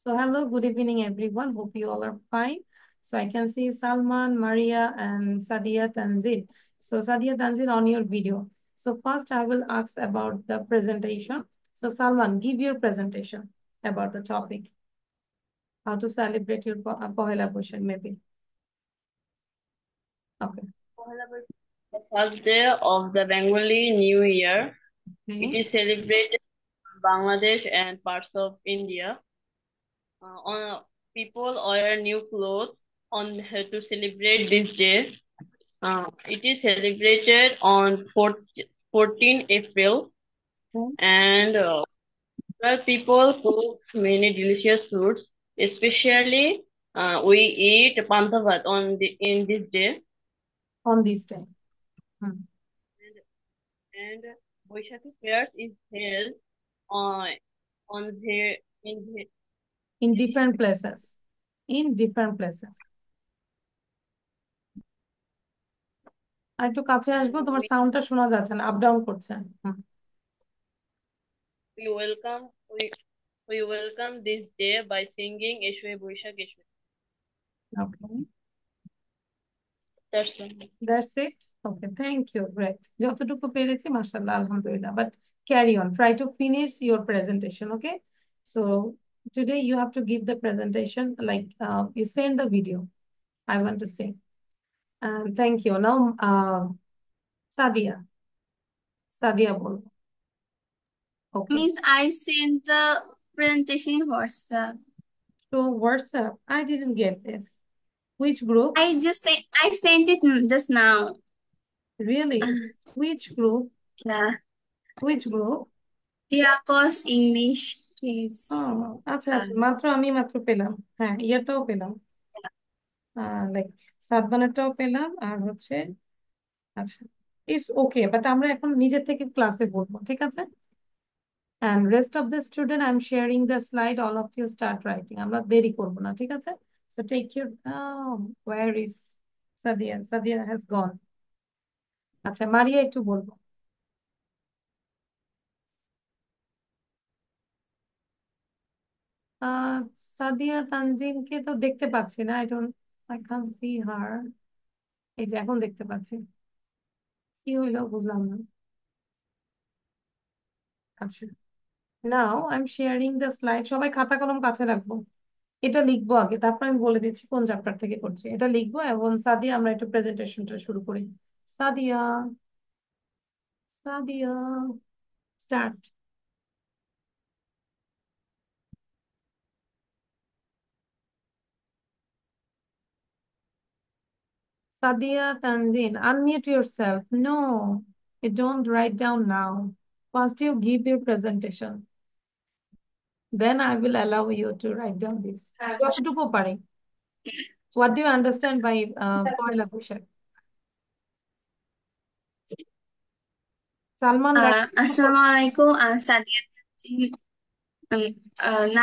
So hello, good evening, everyone. Hope you all are fine. So I can see Salman, Maria, and Sadia Tanzil. So Sadia Tanzil on your video. So first I will ask about the presentation. So Salman, give your presentation about the topic. How to celebrate your Pohela Boshan, maybe. Okay. The first day of the Bengali New Year. It Okay. is celebrated in Bangladesh and parts of India. People wear new clothes on to celebrate this day. It is celebrated on 14 April, Okay. and people cook many delicious foods. Especially, we eat pantavat in this day. On this day. Hmm. And Boishakhi fairs is held on on the in the In different places. In different places. আর একটু কাছে and আসবো, তোমার সাউন্ডটা শোনা যাচ্ছে না, up down করছে। হুম। we welcome we we welcome this day by singing Eshwe Boishak Eshwe. Okay. That's all. That's it. Okay, thank you. Great. যতটুকু পেরেছি, মাশাআল্লাহ, আলহামদুলিল্লাহ। But carry on. Try to finish your presentation, okay? So today you have to give the presentation like you send the video. I want to say. Thank you. Now, Sadia. Sadia বলবো. Okay. Miss, I sent the presentation in WhatsApp. So WhatsApp. I didn't get this. Which group? I sent it just now. Really? Which group? Yeah. Which group? Yeah, cause English kids. ও আচ্ছা আচ্ছা, আমি মাত্র পেলাম। হ্যাঁ, ইয়ারটাও পেলাম। Like সাদবানারটাও পেলাম, আর হচ্ছে আচ্ছা, ইটস ওকে, বাট আমরা এখন নিজের থেকে ক্লাসে বলবো, ঠিক আছে? And rest of the student, I'm sharing the slide. All of you start writing. আমরা দেরি করবো না, ঠিক আছে? So take your, where is Sadia? Sadia has gone. আচ্ছা, মারিয়া একটু বলবো। আহ সাদিয়া তানজিনকে তো দেখতে পাচ্ছি না। I can't see her. এই যে এখন দেখতে পাচ্ছি। কি হইলো বুঝলাম না। আচ্ছা, now I am sharing the slide. সবাই খাতা কলম কাছে রাখবো। এটা লিখবো আগে, তারপর আমি বলে দিচ্ছি কোন চ্যাপ্টার থেকে করছি। এটা লিখবো এবং সাদিয়া, আমরা একটু প্রেজেন্টেশনটা শুরু করি। Sadia, Sadia, start. Sadia Tanzin, unmute yourself. No, you don't write down now. First you give your presentation. Then I will allow you to write down this. যতটুকু পারি। What do you understand by Poila Boishakh? Salman, write. Assalamualaikum, Sadia.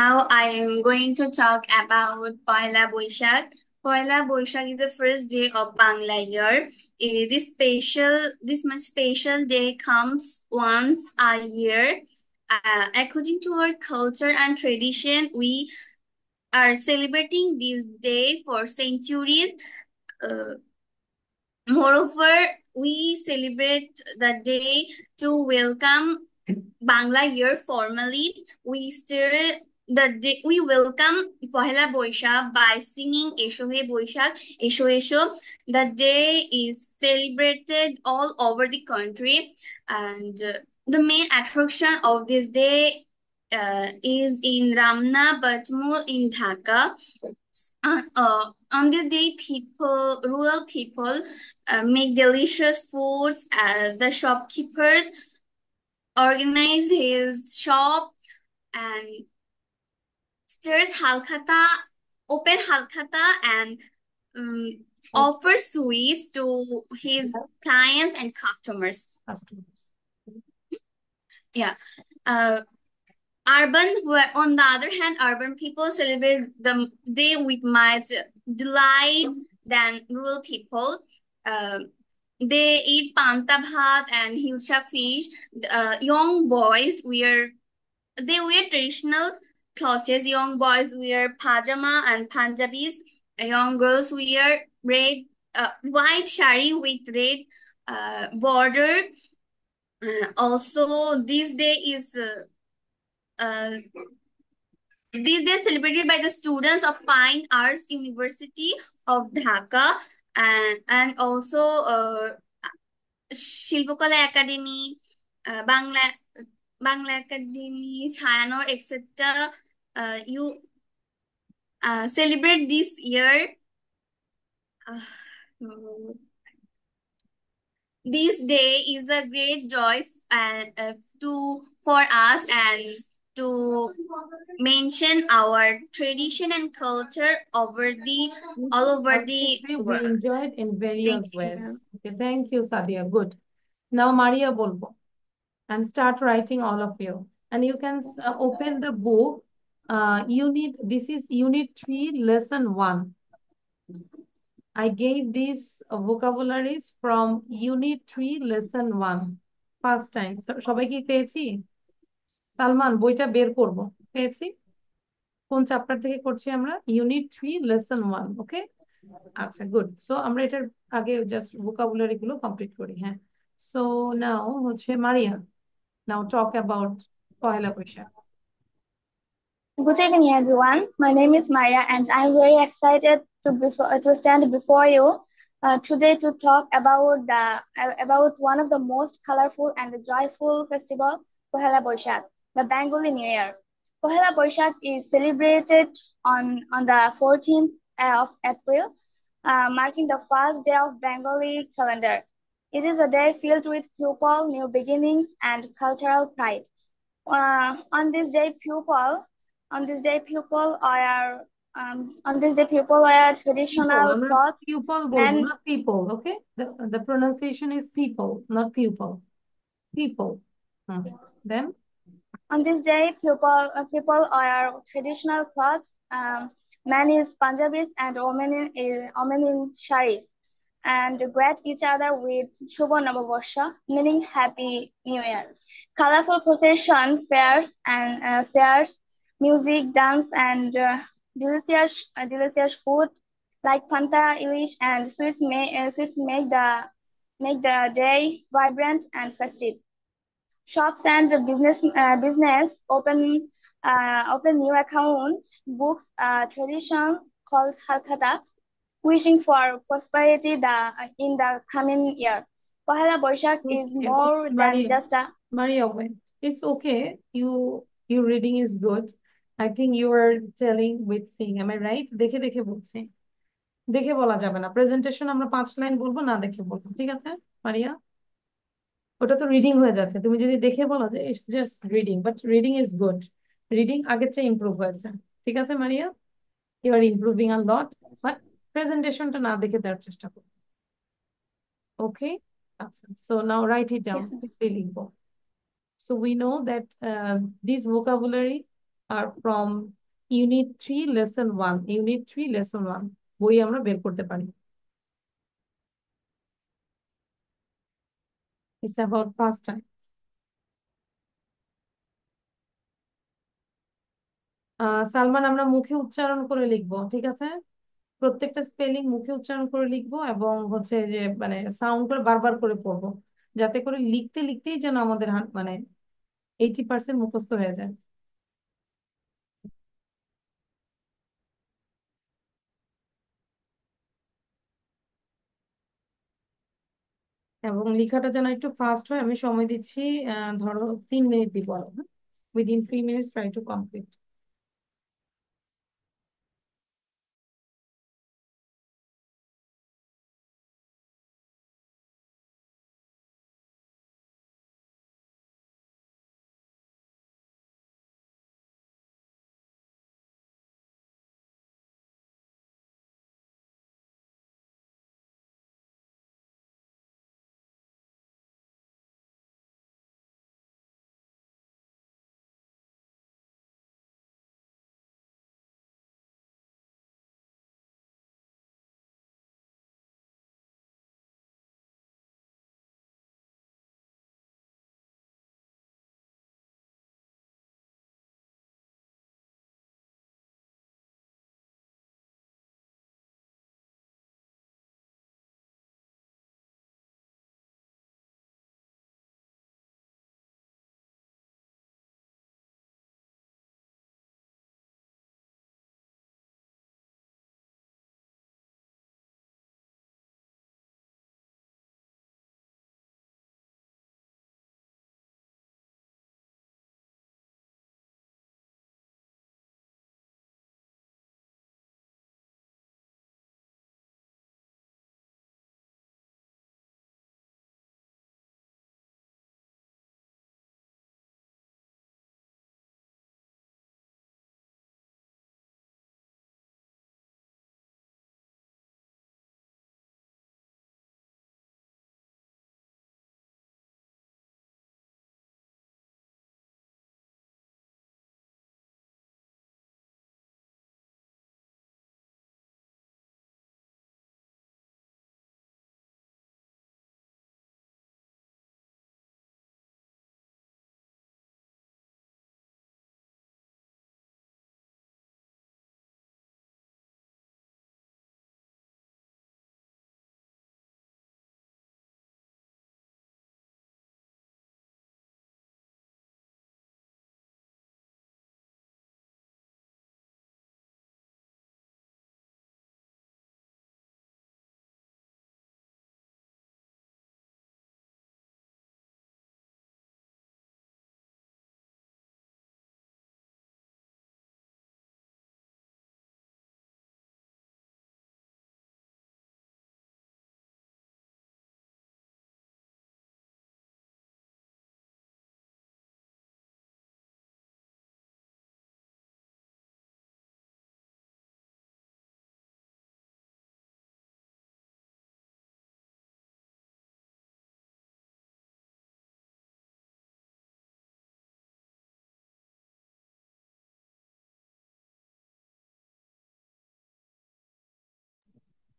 Now I am going to talk about Poila Boishak. Poila Boishak is the first day of Bangla year. This much special day comes once a year. According to our culture and tradition, we are celebrating this day for centuries. Uh, Moreover, we celebrate the day to welcome Bangla year formally. We welcome Pohela Boishak by singing Esho He Boishak, Esho Esho. The day is celebrated all over the country, and the main attraction of this day is in Ramna Batmul in Dhaka. On this day, rural people, make delicious foods. The shopkeepers organize his shop and stirs open halkhata, and offer sweets to his clients and customers. Yeah. On the other hand, urban people celebrate the day with much delight than rural people. They eat panta bhat and hilsa fish. Young boys wear traditional clothes. Young boys wear pajama and Punjabis. Young girls wear white shari with red border. Also, uh, this day celebrated by the students of Fine Arts University of Dhaka, and also শিল্পকলা academy, Bangla Bangla academy, Chhayanaut, etc. You celebrate this year. Uh, this day is a great joy for us and to mention our tradition and culture all over the We world. enjoyed in various Thank you, ways. ma'am. Okay, thank you, Sadia. Good. Now, Maria bolbo and start writing all of you. And you can open the book. This is Unit 3, Lesson 1. I gave these vocabularies from Unit 3, Lesson 1. First time. সবাই কি পেয়েছি? সালমান বইটা বের করব। পেয়েছি? কোন chapter থেকে করছি আমরা? Unit 3, Lesson 1. ওকে? আচ্ছা, গুড। সো আমরা এটার আগে জাস্ট ভোকাবুলারি গুলো কমপ্লিট করি। হ্যাঁ, সো নাও হচ্ছে Maria, now talk about Pohela Boishakh. Good evening, everyone. My name is Maria, and I'm very excited to stand before you today to talk about one of the most colorful and joyful festival, Pohela Boishakh, the Bengali New Year. Pohela Boishakh is celebrated on the 14th of April, marking the first day of Bengali calendar. It is a day filled with pupil, new beginnings, and cultural pride. Uh, on this day, pupil on this day people wear traditional clothes. Pupil বলবো And না, people. Okay, the pronunciation is people, not pupil. People. Then on this day, people wear traditional clothes. Men use Punjabis and women in sharis, and greet each other with Shubha Navabarsha, meaning Happy New Year. Colorful procession, fairs, music, dance, and delicious food like panta, ilish, and sweets make the day vibrant and festive. Shops and business open new account books tradition called Halkhata, wishing for prosperity in the coming year. Pohela Boishakh is more than just a Maria, wait. It's okay. Your reading is good. I think you are telling with seeing. Am I right? দেখে দেখে বলছি। দেখে বলা যাবে না। Presentation আমরা 5 line বলবো, না দেখে বলবো। ঠিক আছে মারিয়া? ওটা তো রিডিং হয়ে যাচ্ছে। তুমি যদি দেখে বলো যে it's just reading, but reading is good. Reading আগের চেয়ে ইমপ্রুভ হয়েছে। ঠিক আছে Maria? You are improving a lot, but প্রেজেন্টেশনটা না দেখে দেওয়ার চেষ্টা করো। ওকে, আচ্ছা। So now write it down. Yes, miss. লিখবো। So we know that these vocabulary are from Unit 3, Lesson 1. Unit 3, Lesson 1. বই আমরা বের করতে পারি। It's about pastime. সালমান, আমরা মুখে উচ্চারণ করে লিখবো, ঠিক আছে? প্রত্যেকটা স্পেলিং মুখে উচ্চারণ করে লিখবো এবং হচ্ছে যে মানে সাউন্ড করে বারবার করে পড়বো, যাতে করে লিখতে লিখতেই যেন আমাদের মানে 80% মুখস্থ হয়ে যায়। এবং লেখাটা যেন একটু ফাস্ট হয়। আমি সময় দিচ্ছি, ধরো 3 মিনিট দিব। Within 3 minutes try to complete.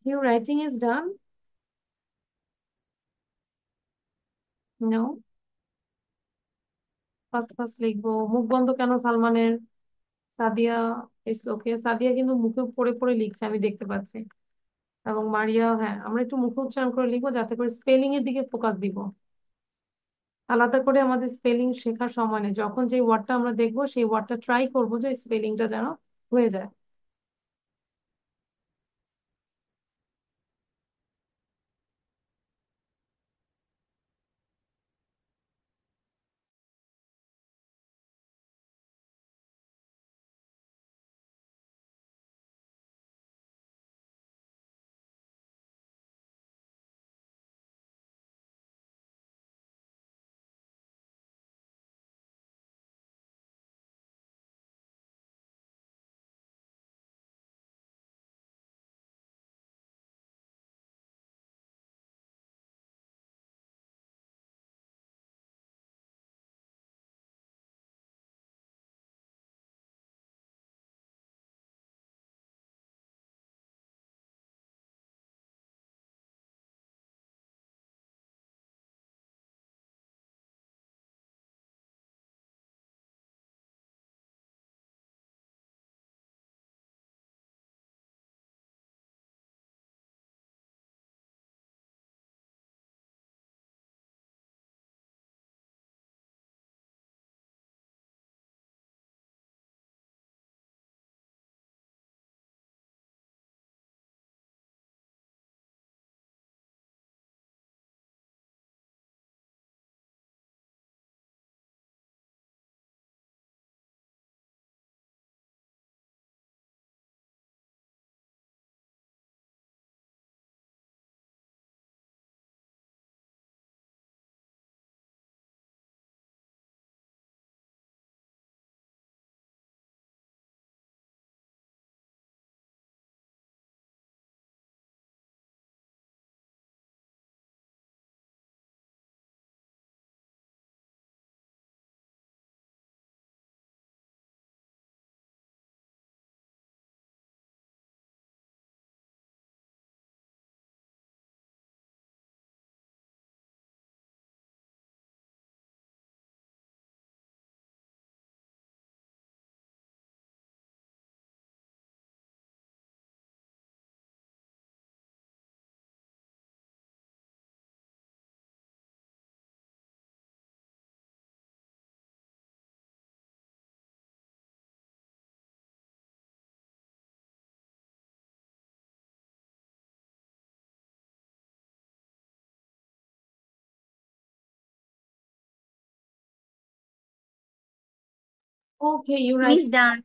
Your writing is done? No? First লিখবো মুখ বন্ধ কেন সালমানের। Sadia, it's okay. সাদিয়া কিন্তু মুখে পড়ে পড়ে লিখছে, আমি দেখতে পাচ্ছি। এবং মারিয়া, হ্যাঁ আমরা একটু মুখে উচ্চারণ করে লিখবো যাতে করে স্পেলিং এর দিকে ফোকাস দিব। আলাদা করে আমাদের স্পেলিং শেখার সময় নেই, যখন যে ওয়ার্ডটা আমরা দেখবো সেই ওয়ার্ডটা ট্রাই করবো যে স্পেলিংটা যেন হয়ে যায়। Okay, you right. Miss done.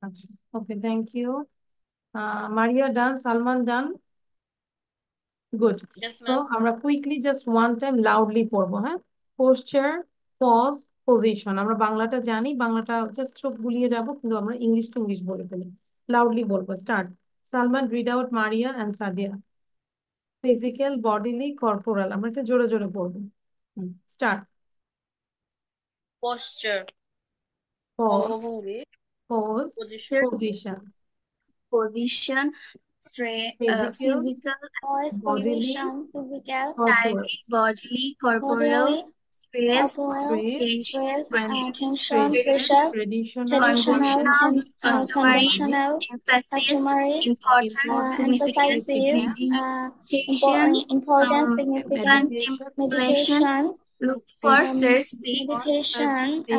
আচ্ছা, okay, thank you. Maria done, Salman done, good. Yes, so ma'am. আমরা quickly just one time loudly পড়বো, হ্যাঁ। Poster, pause, position. আমরা বাংলাটা জানি, বাংলাটা জাস্ট চোখ বুলিয়ে যাবো, কিন্তু আমরা ইংলিশ টু ইংলিশ বলে ফেলি। লাউডলি বলবো, start. Salman, read out Maria and Sadia. Physical, bodily, corporal. আমরা একটু জোরে জোরে পড়বো। স্টার্ট। Posture, পজ, অঙ্গভঙ্গি, pose, position, position. Position, physical, physical, Voice, bodily, position, physical, corporal. bodily, corporeal, bodily, stress, corporeal, Stress, tension, stress, pressure, tension, tradition, pressure, traditional, traditional, conventional, customary, customary, conventional, emphasis, customary, importance, importance, significance, emphasizes, significance, meditation, importance, significance, meditation, contemplation, meditation, look for, look search, seek, for, search, meditation, seek,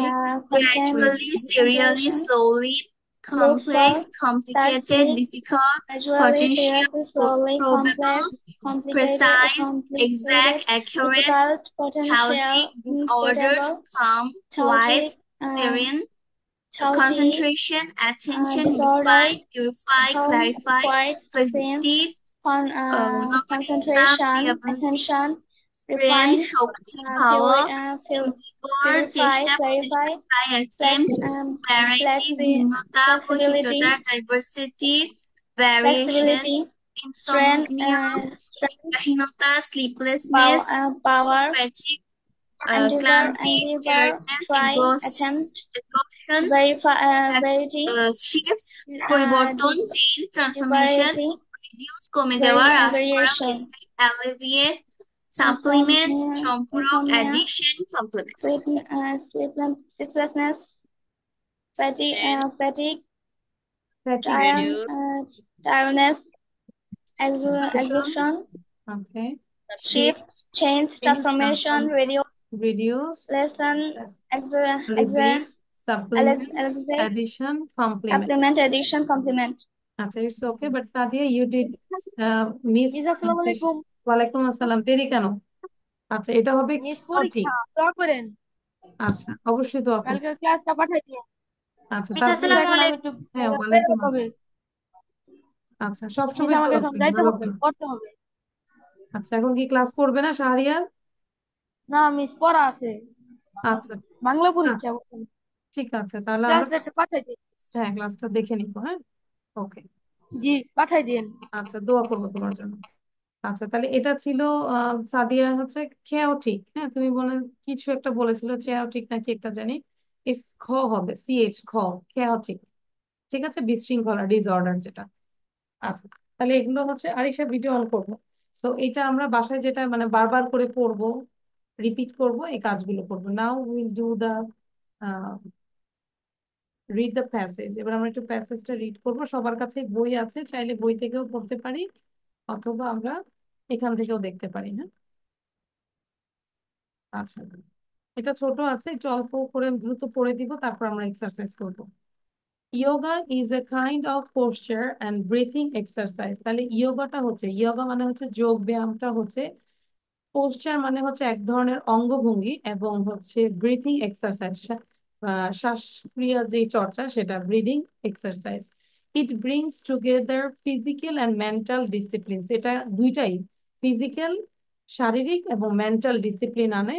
gradually, serially, contemplation, slowly, look complex, for, search, complicated, seek, difficult, gradually, potential, seriously, slowly, probable, complex, complicated, precise, exact, complicated, accurate, difficult, potential, chaotic, disordered, suitable, calm, quiet, chaotic, serene, chaotic, concentration, attention, disordered, refine, purify, calm, clarify, quiet, serene, positive, নমনীয়তা, concentration, ability, attention, strength, refine, শক্তি, power, pure, endeavor, purify, চেষ্টা, প্রচেষ্টা, clarify, try, flex, attempt, variety, ভিন্নতা, flexibility, বৈচিত্র্যতা, diversity, variation, flexibility, strength, insomnia, strength, নিদ্রাহীনতা, sleeplessness, power, fatigue, ক্লান্তি, endeavor, tiredness, try, attempt, exhaustion, verity, shift, পরিবর্তন, change, transformation, variety, reduce কমে যাওয়া, very হ্রাস করা, variation, mislead, alleviate, supplement, সম্পূরক, insomnia, addition, complement. sleeplessness, and fatigue, fatigue, reduce tiredness, exhaustion, exhaustion, okay, shift, shift, change, change, transformation, reduce, lessen, yes, exa, alleviate, supplement, elevate, addition, complement. supplement, addition, complement. আচ্ছা, it's okay, but Sadia you did miss. Miss আসসালামু আলাইকুম। ওয়ালাইকুম আসসালাম, দেরি কেন? আচ্ছা, এটা হবে মিস সঠিক। পরীক্ষা, দোয়া করেন। আচ্ছা, অবশ্যই দোয়া করব। কালকে ক্লাসটা পাঠাই দিন। আচ্ছা, মিস তারপরে আসসালামু এখন আমি একটু হ্যাঁ, বের ওয়ালাইকুম হতে হবে। আসসালাম। আচ্ছা, মিস সবসময় আমাকে দোয়া এখন করেন, যাইতে ভালো হবে, করেন। করতে হবে। আচ্ছা, এখন কি ক্লাস করবে না শাহরিয়ার? না মিস পড়া আছে, আচ্ছা, বাংলা পরীক্ষা আচ্ছা, বলছেন। ঠিক আছে, তাহলে আমরা ক্লাসটা একটু পাঠাই দিন। হ্যাঁ ক্লাসটা দেখে নিবো। হ্যাঁ, ওকে। জি পাঠাই দিন। আচ্ছা, দোয়া করবো তোমার জন্য। আচ্ছা, তাহলে এটা ছিল সাদিয়া হচ্ছে খেয়াওটিক। হ্যাঁ, তুমি বলে কিছু একটা বলেছিল চেয়াওটিক নাকি একটা জানি। ইস খ হবে, সিএইচ খ, খেয়াওটিক। ঠিক আছে, বিশৃঙ্খলা ডিসঅর্ডার যেটা। আচ্ছা, তাহলে এগুলো হচ্ছে আরিশা ভিডিও অন করবো। সো এটা আমরা বাসায় যেটা মানে বারবার করে পড়বো, রিপিট করব, এই কাজগুলো করবো। Now will do the read the passage. এবার আমরা একটু প্যাসেজটা রিড করবো। সবার কাছে বই আছে, চাইলে বই থেকেও পড়তে পারি, অথবা আমরা এখান থেকেও দেখতে পারি। হ্যাঁ, আচ্ছা, এটা ছোট আছে, একটু অল্প করে দ্রুত পড়ে দিব, তারপর আমরা এক্সারসাইজ করব। Yoga is a kind of poster and breathing exercise. তাহলে ইয়োগাটা হচ্ছে, ইয়োগা মানে হচ্ছে যোগ ব্যায়ামটা হচ্ছে, পোস্টার মানে হচ্ছে এক ধরনের অঙ্গভঙ্গি, এবং হচ্ছে ব্রিথিং এক্সারসাইজ, শ্বাসক্রিয়া যে চর্চা, সেটা breathing exercise. It brings together physical and mental discipline. এটা দুইটাই, ফিজিক্যাল শারীরিক এবং মেন্টাল ডিসিপ্লিন আনে।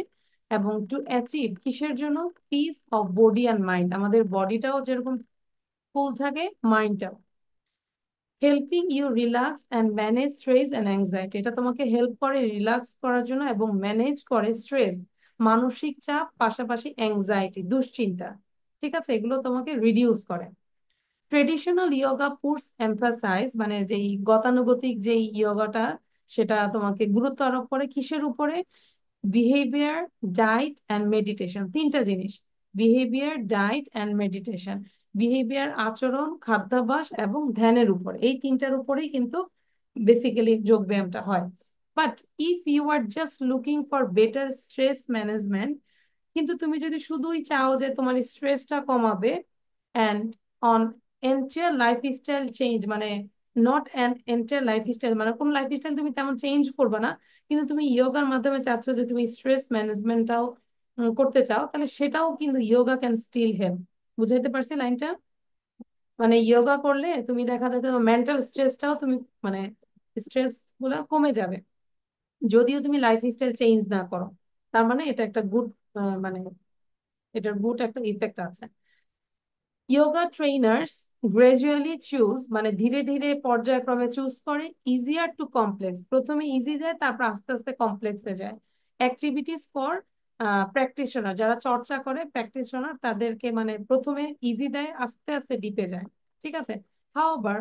এবং টু অ্যাচিভ কিসের জন্য? Peace of body and mind. আমাদের বডিটাও যেরকম ফুল থাকে, মাইন্ডটাও। Helping you relax and manage stress and anxiety. এটা তোমাকে হেল্প করে রিল্যাক্স করার জন্য এবং ম্যানেজ করে স্ট্রেস, মানসিক চাপ, পাশাপাশি অ্যাংজাইটি, দুশ্চিন্তা। ঠিক আছে, এগুলো তোমাকে রিডিউস করে। ট্রেডিশনাল ইয়োগা পুটস এমফাসাইজ, মানে যেই গতানুগতিক যেই ইয়োগাটা, সেটা তোমাকে গুরুত্ব আরোপ করে কিসের উপরে? Behaviour, diet and meditation. তিনটা জিনিস, behaviour, diet and meditation. Behaviour আচরণ, খাদ্যাভ্যাস এবং ধ্যানের উপর, এই তিনটার উপরেই কিন্তু বেসিক্যালি যোগ ব্যায়ামটা হয়। But if you are just looking for better stress management, কিন্তু তুমি যদি শুধুই চাও যে তোমার স্ট্রেসটা কমাবে, and on entire lifestyle change, মানে নট অ্যান এন্টায়ার লাইফস্টাইল, মানে কোন লাইফস্টাইল তুমি তেমন চেঞ্জ করবে না, কিন্তু তুমি ইয়োগার মাধ্যমে চাচ্ছ যে তুমি স্ট্রেস ম্যানেজমেন্টটাও করতে চাও, তাহলে সেটাও কিন্তু ইয়োগা ক্যান স্টিল হেল্প। বুঝাইতে পারছি লাইনটা? মানে ইয়োগা করলে তুমি দেখা যাবে মেন্টাল স্ট্রেসটাও তুমি মানে স্ট্রেস গুলো কমে যাবে, যদিও তুমি লাইফস্টাইল চেঞ্জ না করো। তার মানে এটা একটা গুড, মানে এটার গুড একটা ইফেক্ট আছে। ইয়োগা ট্রেনার্স গ্রাজুয়ালি চুজ, মানে ধীরে ধীরে পর্যায়ক্রমে চুজ করে, ইজিয়ার টু কমপ্লেক্স। প্রথমে ইজি যায়, তারপর আস্তে আস্তে কমপ্লেক্সে যায়। অ্যাক্টিভিটিস ফর প্র্যাকটিশনার, যারা চর্চা করে প্র্যাকটিশনার, তাদেরকে মানে প্রথমে ইজি দেয়, আস্তে আস্তে ডিপে যায়। ঠিক আছে, however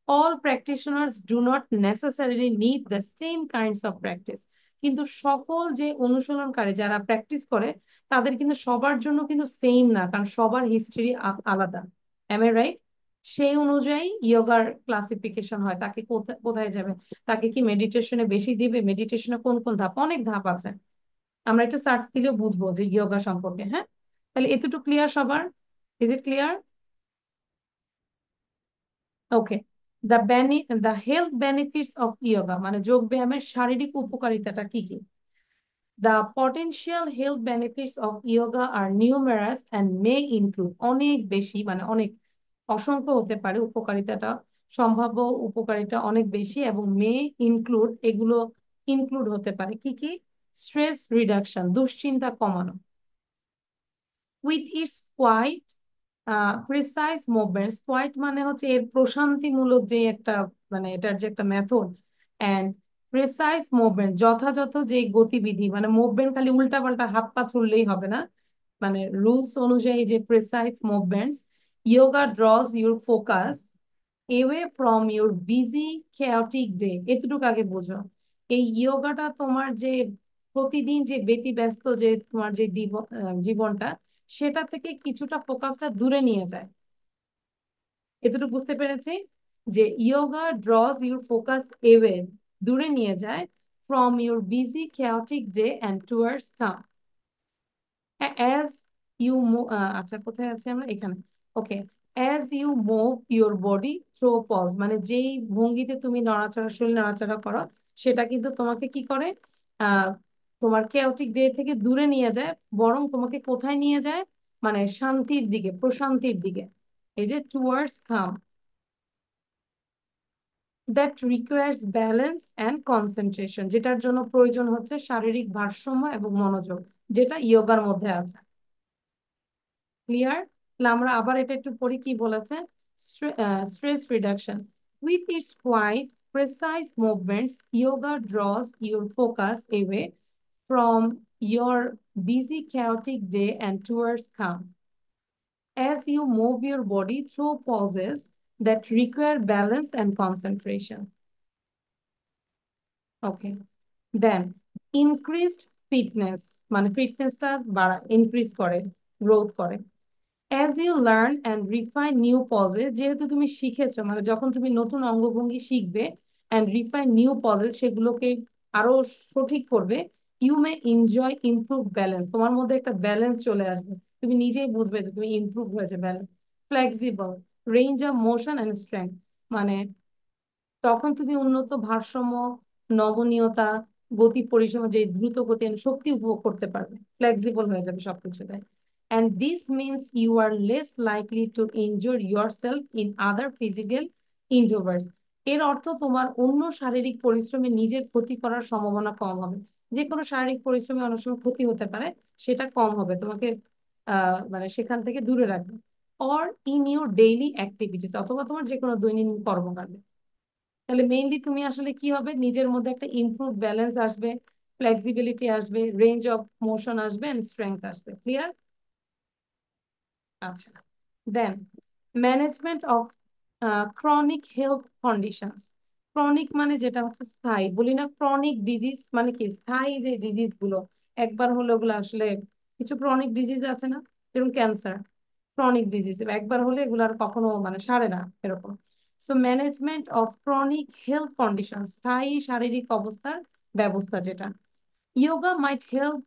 all practitioners do not necessarily need the same kinds of practice. কিন্তু সকল যে অনুশীলনকারী যারা প্র্যাকটিস করে, তাদের কিন্তু সবার জন্য কিন্তু সেম না, কারণ সবার হিস্ট্রি আলাদা। Am I right? সেই অনুযায়ী ইয়োগার ক্লাসিফিকেশন হয়, তাকে কোথায় কোথায় যাবে, তাকে কি মেডিটেশনে বেশি দিবে, মেডিটেশনে কোন কোন ধাপ, অনেক ধাপ আছে। আমরা একটু সার্চ দিলেও বুঝবো যে ইয়োগা সম্পর্কে। হ্যাঁ, তাহলে এতটুকু ক্লিয়ার সবার? Is it clear? Okay. The health benefits of yoga, মানে যোগ ব্যায়ামের শারীরিক উপকারিতাটা কি কি? The potential health benefits of yoga are numerous and may include, অনেক বেশি, মানে অনেক, অসংখ্য হতে পারে উপকারিতাটা, সম্ভাব্য উপকারিতা অনেক বেশি, এবং মে ইনক্লুড, এগুলো ইনক্লুড হতে পারে কি কি? স্ট্রেস রিডাকশন, দুশ্চিন্তা কমানো, with its quite precise movements. Quite মানে হচ্ছে এর প্রশান্তিমূলক যে একটা, মানে এটার যে একটা মেথড, অ্যান্ড প্রিসাইজ মুভমেন্ট, যথাযথ যে গতিবিধি, মানে মুভমেন্ট খালি উল্টা পাল্টা হাত পা ছুড়লেই হবে না, মানে রুলস অনুযায়ী যে precise movements. Yoga draws your focus away from your busy chaotic day, এতটুকু আগে বোঝো। এই ইয়োগাটা তোমার যে প্রতিদিন যে ব্যতিব্যস্ত যে তোমার যে জীবনটা, সেটা থেকে কিছুটা ফোকাসটা দূরে নিয়ে যায়। এতটুকু বুঝতে পেরেছি যে yoga draws your focus away, দূরে নিয়ে যায় from your busy chaotic day and towards calm as you, আচ্ছা কোথায় আছি আমরা, এখানে। Okay, as you move your body through pose, মানে যেই ভঙ্গিতে তুমি নড়াচড়া, শরীর নড়াচড়া করো, সেটা কিন্তু তোমাকে কি করে, আহ তোমার কেওটিক ডে থেকে দূরে নিয়ে যায়, বরং তোমাকে কোথায় নিয়ে যায়, মানে শান্তির দিকে, প্রশান্তির দিকে। এই যে towards calm, that requires balance and concentration, যেটার জন্য প্রয়োজন হচ্ছে শারীরিক ভারসাম্য এবং মনোযোগ, যেটা ইয়োগার মধ্যে আছে। ক্লিয়ার? তাহলে আমরা আবার এটা একটু পড়ি কি বলেছে। Stress reduction, with its quite precise movements yoga draws your focus away from your busy chaotic day and towards calm as you move your body through pauses that require balance and concentration. Okay, then increased fitness, মানে ফিটনেসটা বাড়ায়, increase করে, growth করে। As you learn and refine new poses, যেহেতু তুমি শিখেছো, মানে যখন তুমি নতুন অঙ্গভঙ্গি শিখবে অ্যান্ড রিফাইন নিউ পজেস, সেগুলোকে আরো সঠিক করবে, you may enjoy improve balance, তোমার মধ্যে একটা ব্যালেন্স চলে আসবে, তুমি নিজেই বুঝবে যে তুমি ইমপ্রুভ হয়েছে, balance. Flexible, range of motion and strength, মানে তখন তুমি উন্নত ভারসাম্য, নমনীয়তা, গতি পরিসীমা, যে দ্রুত গতি শক্তি উপভোগ করতে পারবে, ফ্লেক্সিবল হয়ে যাবে সবকিছুতে। And this means you are less likely to injure yourself in other physical endeavors. এর অর্থ তোমার অন্য শারীরিক পরিশ্রমে নিজের ক্ষতি করার সম্ভাবনা কম হবে। যে কোনো শারীরিক পরিশ্রমে অনেক সময় ক্ষতি হতে পারে, সেটা কম হবে, তোমাকে মানে সেখান থেকে দূরে রাখবে। Or in your daily activities, অথবা তোমার যে কোনো দৈনন্দিন কর্মকাণ্ডে। তাহলে মেইনলি তুমি আসলে কি হবে, নিজের মধ্যে একটা ইমপ্রুভ ব্যালেন্স আসবে, ফ্লেক্সিবিলিটি আসবে, রেঞ্জ অফ মোশন আসবে, এন্ড স্ট্রেংথ আসবে। ক্লিয়ার? আচ্ছা, then management of chronic health conditions. Chronic মানে যেটা হচ্ছে স্থায়ী, বলি না ক্রনিক ডিজিজ মানে কি, স্থায়ী যে ডিজিজ গুলো একবার হলে ওগুলো আসলে, কিছু ক্রনিক ডিজিজ আছে না, যেরকম ক্যান্সার, ক্রনিক ডিজিজ একবার হলে এগুলো আর কখনো মানে সারে না, এরকম। So management of chronic health condition, স্থায়ী শারীরিক অবস্থার ব্যবস্থা যেটা। Yoga might help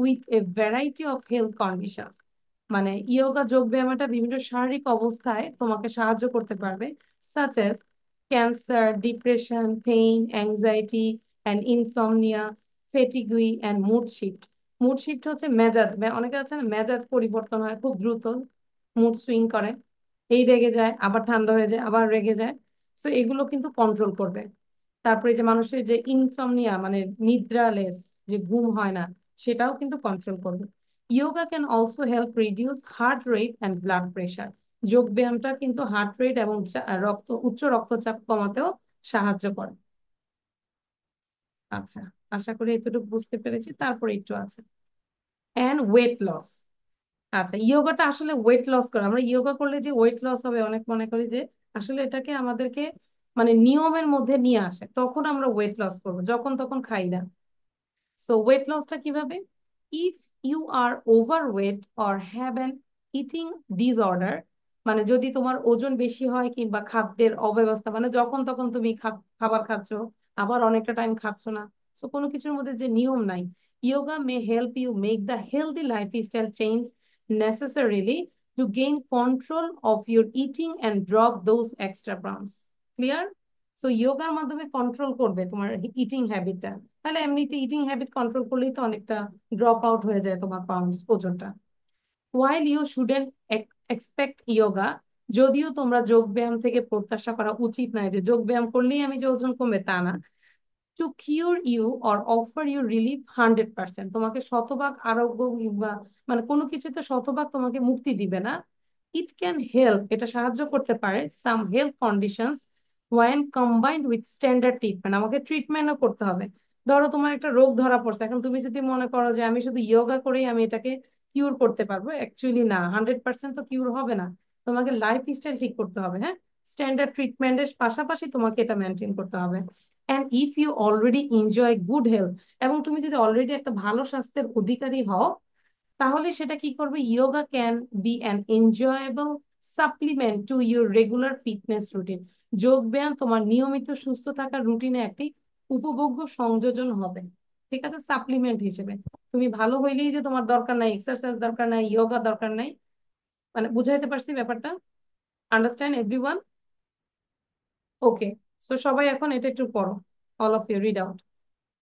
with a variety of health conditions, মানে ইয়োগা যোগ ব্যায়ামটা বিভিন্ন শারীরিক অবস্থায় তোমাকে সাহায্য করতে পারবে, such as cancer, depression, pain, anxiety and insomnia, fatigue and mood shift. Mood shift হচ্ছে মেজাজ, অনেকে আছে না মেজাজ পরিবর্তন হয় খুব দ্রুত, মুড সুইং করে, এই রেগে যায় আবার ঠান্ডা হয়ে যায় আবার রেগে যায়, সো এগুলো কিন্তু কন্ট্রোল করবে। তারপরে যে মানুষের যে ইনসমনিয়া, মানে নিদ্রালেস, যে ঘুম হয় না, সেটাও কিন্তু কন্ট্রোল করবে। Yoga can also help reduce heart rate and blood pressure. যোগ ব্যায়ামটা কিন্তু হার্ট রেট এবং উচ্চ রক্তচাপ কমাতেও সাহায্য করে। আচ্ছা, আশা করি এতটুকু বুঝতে পেরেছি। তারপরে একটু আছে অ্যান্ড ওয়েট লস। আচ্ছা, ইয়োগাটা আসলে ওয়েট লস করে, আমরা ইয়োগা করলে যে ওয়েট লস হবে অনেক মনে করি যে আসলে এটাকে আমাদেরকে মানে নিয়মের মধ্যে নিয়ে আসে, তখন আমরা ওয়েট লস করবো, যখন তখন খাই না। সো ওয়েট লসটা কিভাবে, if you are overweight or have an eating disorder, মানে যদি তোমার ওজন বেশি হয় কিংবা খাদ্যের অব্যবস্থা, মানে যখন তখন তুমি খাবার খাচ্ছ, আবার অনেকটা টাইম খাচ্ছ না, সো কোনো কিছুর মধ্যে যে নিয়ম নাই, yoga may help you make the healthy lifestyle change necessarily to gain control of your eating and drop those extra pounds. Clear? So যোগার মাধ্যমে কন্ট্রোল করবে তোমার ইটিং হ্যাবিটটা, তাহলে এমনিতে ইটিং হ্যাবিট কন্ট্রোল করলেই তো অনেকটা ড্রপ আউট হয়ে যায় তোমার পাউন্ডস, ওজনটা। while you shouldn't expect yoga, যদিও তোমরা যোগ ব্যায়াম থেকে প্রত্যাশা করা উচিত নয় যে যোগ ব্যায়াম করলেই আমি যে ওজন কমবে, তা না। To cure you or offer you relief 100%, তোমাকে শতভাগ আরোগ্য কিংবা মানে কোনো কিছুতে শতভাগ তোমাকে মুক্তি দিবে না। ইট ক্যান হেল্প, এটা সাহায্য করতে পারে, some health conditions when combined with standard treatment, আমাকে ট্রিটমেন্টও করতে হবে। ধরো তোমার একটা রোগ ধরা পড়ছে, এখন তুমি যদি মনে করো যে আমি শুধু যোগা করেই আমি এটাকে কিউর করতে পারবো, অ্যাকচুয়ালি না, 100% তো কিউর হবে না, তোমাকে লাইফ স্টাইল ঠিক করতে হবে। হ্যাঁ, স্ট্যান্ডার্ড ট্রিটমেন্টের পাশাপাশি তোমাকে এটা মেনটেন করতে হবে। And if you already enjoy good health, এবং তুমি যদি অলরেডি একটা ভালো স্বাস্থ্যের অধিকারী হও, তাহলে সেটা কি করবে, yoga can be an enjoyable supplement to your regular fitness routine. যোগ ব্যায়াম তোমার নিয়মিত সুস্থ থাকার রুটিনে একটি উপভোগ্য সংযোজন হবে, ঠিক আছে, সাপ্লিমেন্ট হিসেবে। তুমি ভালো হইলেই যে তোমার দরকার নাই, এক্সারসাইজ দরকার নাই, যোগা দরকার নাই, মানে বুঝাইতে পারছি ব্যাপারটা? Understand everyone? ওকে। সো সবাই এখন এটা একটু পড়ো, all of you read out.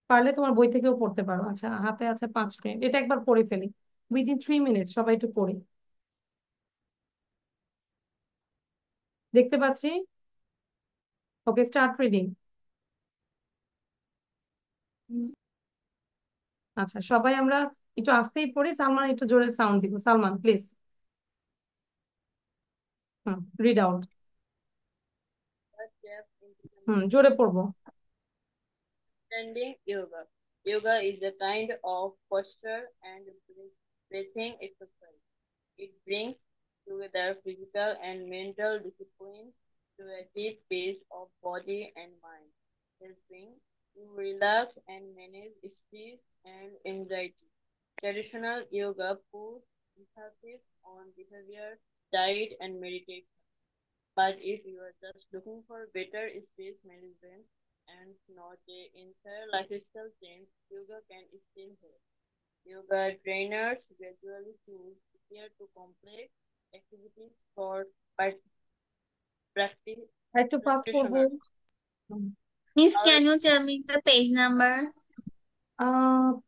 পারলে তোমার বই থেকেও পড়তে পারো। আচ্ছা, হাতে আছে 5 মিনিট, এটা একবার পড়ে ফেলি, উইদিন 3 মিনিট সবাই একটু পড়ি। দেখতে পাচ্ছি? ওকে, স্টার্ট রিডিং। আচ্ছা, সবাই আমরা একটু আস্তেই পড়ি, সালমান একটু জোরে সাউন্ড দিব, সালমান প্লিজ। Read out. জোরে পড়বো। Standing yoga. Yoga is a kind of posture and breathing exercise. It brings together physical and mental discipline to a deep base of body and mind, helping you relax and manage stress and anxiety. Traditional yoga puts emphasis on behavior, diet, and meditation. But if you are just looking for better space management and not a entire lifestyle change, yoga can still help. Yoga trainers gradually choose easier to complex activities for practice একটু fast পড়বো। practitioners. Miss, Our can you tell me the page number?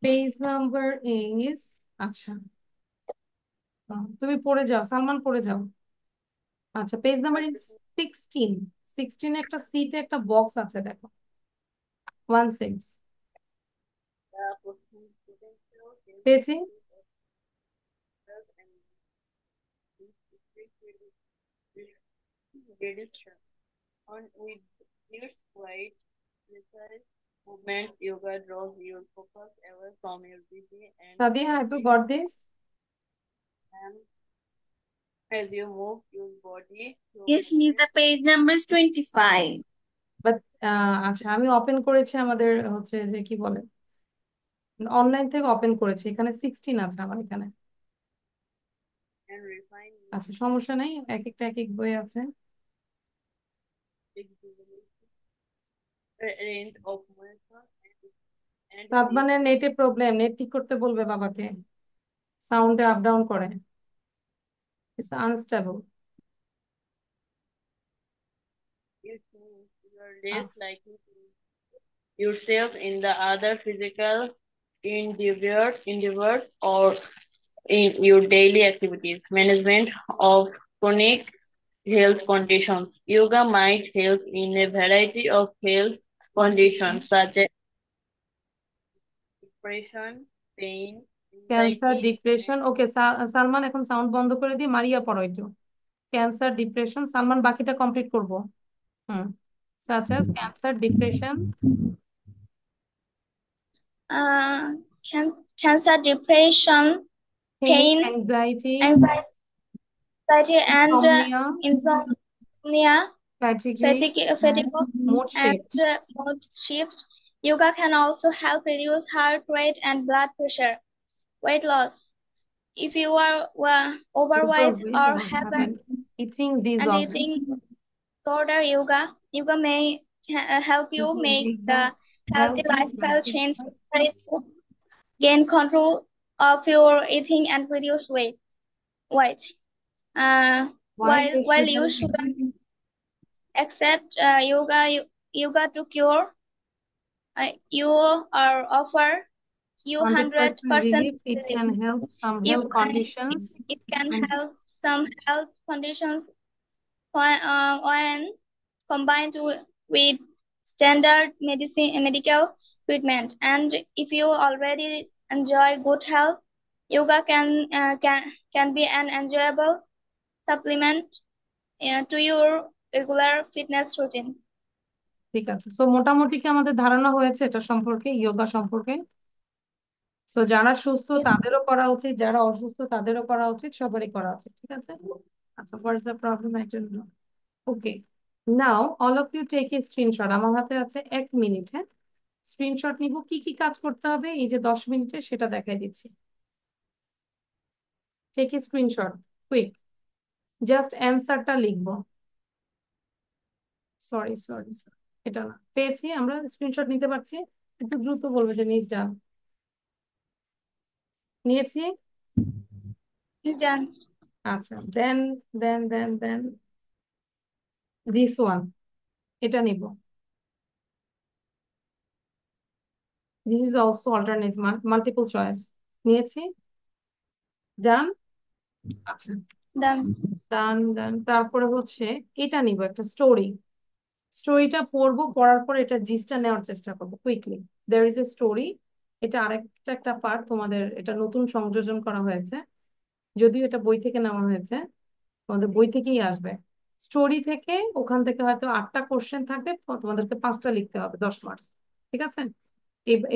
Page number is, আচ্ছা, তুমি পড়ে যাও, সালমান পড়ে যাও। আচ্ছা, page number is 16। 16 একটা সিটে একটা বক্স আছে, দেখো, 16 potential পেয়েছি। and reduction on with its quite precise movement. Yoga draws your focus away from your busy and Sadia, have you got this? and as you move your body to Yes, Miss, the page number is 25. But আচ্ছা, আমি open করেছি আমাদের হচ্ছে যে কি বলে, online থেকে open করেছি, এখানে 16 আছে আমার এখানে। and refine আচ্ছা, সমস্যা নাই, এক একটা এক এক বই আছে। range of motion and সাদমানের নেটে প্রবলেম, নেট ঠিক করতে বলবে বাবাকে, সাউন্ডে আপ ডাউন করে, it's unstable. you are less likely to yourself in the other physical endeavors or in your daily activities. Management of chronic health conditions. Yoga might help in a variety of health conditions such as depression, pain, cancer, anxiety, depression. Okay, Salman এখন sound বন্ধ করে দিয়ে মারিয়া পড়ো একটু। Cancer, depression, Salman বাকিটা complete করবো। such as cancer, depression, Uh, cancer, depression, pain, pain, anxiety, anxiety, and insomnia, insomnia, fatigue, fatigue, mood and shift. mood shift. Yoga can also help reduce heart rate and blood pressure. Weight loss. If you are overweight or have an Eating disorder. eating disorder, yoga may help you make the healthy lifestyle change to gain control of your eating and reduce weight. While you shouldn't accept yoga to cure, you are offer you 100% 100% relief. It relief. can help some You health conditions. it can and help some health conditions when combined with standard medical treatment. And if you already enjoy good health, yoga can be an enjoyable supplement to your regular fitness routine. ঠিক আছে, so মোটামুটি কি আমাদের ধারণা হয়েছে এটা সম্পর্কে, যোগা সম্পর্কে? সো যারা সুস্থ তাদেরও করা উচিত, যারা অসুস্থ তাদেরও করা উচিত, সবারই করা উচিত, ঠিক আছে? আচ্ছা, what is the problem? Okay, now all of you take a screenshot. আমার হাতে আছে 1 মিনিট। হ্যাঁ, স্ক্রিনশট নিব। কি কি কাজ করতে হবে এই যে 10 মিনিটে সেটা দেখাই দিচ্ছি। Take a screenshot, quick. Just অ্যান্সারটা লিখবো। সরি সরি সরি, এটা না, পেয়েছি। আমরা স্ক্রিনশট নিতে পারছি। একটু দ্রুত বলবো যে মিস ডান। নিয়েছি। জান। আচ্ছা, দেন দেন দেন দেন দিস ওয়ান, এটা নিব। This is also alternate, multiple choice. নিয়েছি। ডান। আচ্ছা, ডান। ডান ডান। তারপরে হচ্ছে এটা নিব, একটা স্টোরি। স্টোরিটা পড়বো, পড়ার পর এটা জিসটা নেওয়ার চেষ্টা করবো quickly. There is a story. এটা আরেকটা একটা পার্ট, তোমাদের এটা নতুন সংযোজন করা হয়েছে, যদিও এটা বই থেকে নেওয়া হয়েছে, তোমাদের বই থেকেই আসবে। স্টোরি থেকে ওখান থেকে হয়তো 8টা কোশ্চেন থাকবে, তোমাদেরকে 5টা লিখতে হবে, 10 মার্কস। ঠিক আছে? এবার